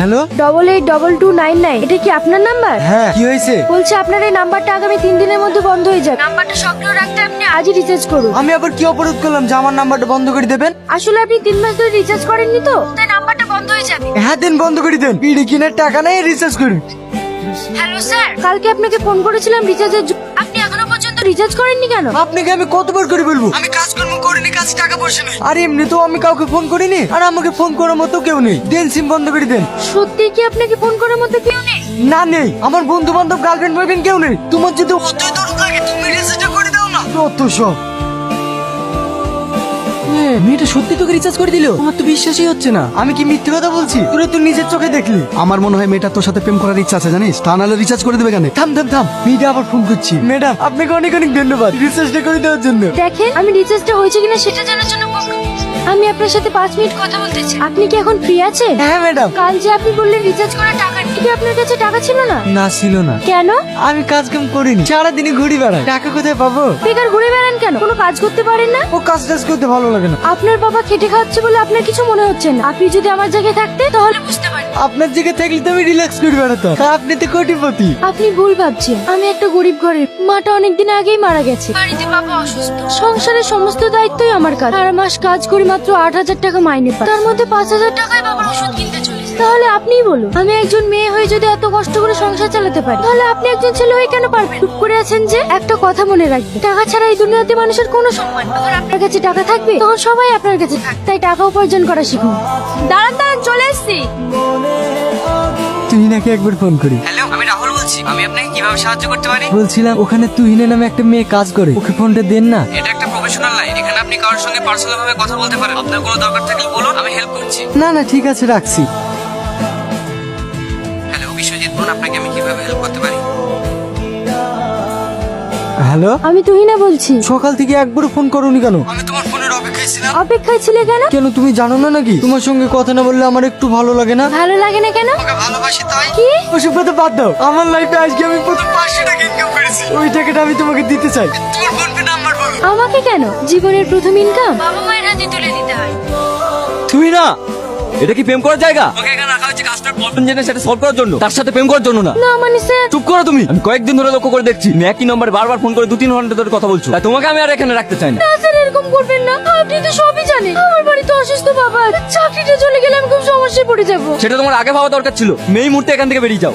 Hello 882299 এটা কি আপনার নাম্বার? হ্যাঁ কি হয়েছে? বলছে আপনার এই নাম্বারটা আগামী 3 দিনের মধ্যে বন্ধ হয়ে যাবে। নাম্বারটা সক্রিয় রাখতে আপনি আজই রিচার্জ করুন। আমি আবার কি অপরাধ করলাম যে আমার নাম্বারটা বন্ধ করে দেবেন? আসলে আপনি 3 মাস ধরে রিচার্জ করেননি তো, তাই নাম্বারটা বন্ধ হয়ে যাবে। হ্যাঁ দিন বন্ধ করে দেন, পিড়ি কিনার টাকা নাই রিচার্জ করুন। হ্যালো স্যার, কালকে আপনাকে ফোন করেছিলাম রিচার্জের জন্য, আপনি এখনো পর্যন্ত রিচার্জ করেননি কেন? আপনাকে আমি কতবার করে বলবো আমি কাজকর্ম করিনি, কাছে টাকা পয়সা নেই। আর এমনি তো আমি কাউকে ফোন করিনি, আর আমাকে ফোন করার মতো কেউ নেই। দেন সিম বন্ধ করে দেন। সত্যি কি আপনাকে ফোন করার মতো কেউ নেই? না নেই, আমার বন্ধু বান্ধব গার্লফ্রেন্ড বয়ফ্রেন্ড কেউ নেই। তোমার যদি অতই দরদ লাগে তুমি রিচার্জটা করে দাও না। কত সব মেয়েটা সত্যি তোকে রিচার্জ করে দিল? আমার তো বিশ্বাসই হচ্ছে না। আমি কি মিথ্যে কথা বলছি? তোরা তুই নিজের চোখে দেখলি। আমার মনে হয় মেয়েটা তোর সাথে প্রেম করার ইচ্ছা আছে জানিস, তা নাহলে রিচার্জ করে দেবে কেন? থাম থাম থাম, মেয়েটা আবার ফোন করছি। ম্যাডাম আপনাকে অনেক অনেক ধন্যবাদ রিচার্জটা করে দেওয়ার জন্য। দেখেন আমি রিচার্জটা হয়েছে কিনা সেটা জানার জন্য ফোন করেছি। আমি আপনার সাথে 5 মিনিট কথা বলতে চাই। আপনি কি এখন ফ্রি আছেন? হ্যাঁ ম্যাডাম। কাল যে আপনি বললেন রিচার্জ করার টাকা নেই, কি আপনার কাছে টাকা ছিল না? না ছিল না। কেন? আমি কাজ কাম করিনি, সারাদিনই ঘুরি বেড়াই। টাকা কোথায় পাবো? বেকার ঘুরে বেড়ান কেন? কোনো কাজ করতে পারেন না? ও কাজ টাজ করতে ভালো লাগে না। আপনার বাবা খেটে খাওয়াচ্ছে বলে আপনার কিছু মনে হচ্ছে না। আপনি যদি আমার জায়গায় থাকতেন তাহলে বুঝতে পারতেন। আপনার জায়গায় থাকলে তো আমি রিল্যাক্স করে বেড়াতাম। আপনি তো কোটিপতি। আপনি ভুল ভাবছেন, আমি একটা গরিব ঘরের। মাটা অনেকদিন আগেই মারা গেছে, বাড়িতে বাবা অসুস্থ। সংসারের সমস্ত দায়িত্বই আমার কাছে। সারা মাস কাজ করি মাত্র 8,000 টাকা মাইনে পাই, তার মধ্যে 5,000 টাকায় বাবার ওষুধ কিনতে চলে যায়। তাহলে আপনিই বলুন, আমি একজন মেয়ে হয়ে যদি এত কষ্ট করে সংসার চালাতে পারি, তাহলে আপনি একজন ছেলে হয়ে কেন পারবেন? চুপ করে আছেন যে? একটা কথা মনে রাখবেন, টাকা ছাড়া এই দুনিয়াতে মানুষের কোনো সম্মান নেই। যখন আপনার কাছে টাকা থাকবে তখন সবাই আপনার কাছে থাকবে। তাই টাকা উপার্জন করা শিখুন। দাঁড়ান দাঁড়ান, চলে এসছি। তুই নাকি একবার ফোন করি। হ্যালো, আমি রাহুল বলছি। আমি আপনাকে কিভাবে সাহায্য করতে পারি? বলছিলাম ওখানে তুহিনে নামে একটা মেয়ে কাজ করে, ওকে ফোনটা দেন না। এটা একটা প্রফেশনাল লাইন, এখানে আপনি কারোর সঙ্গে পার্সোনাল ভাবে কথা বলতে পারেন। আপনার কোনো দরকার থাকলে বলুন, আমি হেল্প করছি। না না ঠিক আছে রাখছি। হ্যালো, বিশ্বজিৎ বলুন, আপনাকে আমি কিভাবে হেল্প করতে পারি? হ্যালো আমি তুহিনা বলছি। সকাল থেকে একবারও ফোন করোনি কেন? আমি তোমার ফোনের অপেক্ষায় ছিলাম। অপেক্ষায় ছিলে কেন? কেন তুমি জানো না নাকি তোমার সঙ্গে কথা না বললে আমার একটু ভালো লাগে না? ভালো লাগে না কেন? তোমাকে ভালোবাসি তাই। কি? ওসব কথা বাদ দাও। আমার লাইফে আজকে আমি প্রথম 500 টাকা ইনকাম করেছি, ওই টাকাটা আমি তোমাকে দিতে চাই। তোমার ফোন পে নাম্বার বলুন। আমাকে কেন? জীবনের প্রথম ইনকাম বাবা মায়ের হাতে তুলে দিতে হয়। তুই না, এটা কি প্রেম করার জায়গা? তোমাকে এখানে রাখা হচ্ছে কাজটার প্রবলেম জেনে সেটা সলভ করার জন্য, তার সাথে প্রেম করার জন্য না। না মানে স্যার। চুপ করো তুমি। আমি কয়েকদিন ধরে লক্ষ্য করে দেখছি তুমি একই নম্বরে বারবার ফোন করে 2-3 ঘন্টা ধরে কথা বলছো। তাই তোমাকে আমি আর এখানে রাখতে চাই না। না স্যার, এরকম করবেন না। আপনি তো সবই জানেন, আমার বাড়িতে অসুস্থ বাবা। চাকরিটা চলে গেলে আমি খুব সমস্যায় পড়ে যাবো। সেটা তোমার আগে ভাবা দরকার ছিল। এই মুহূর্তে এখান থেকে বেরিয়ে যাও।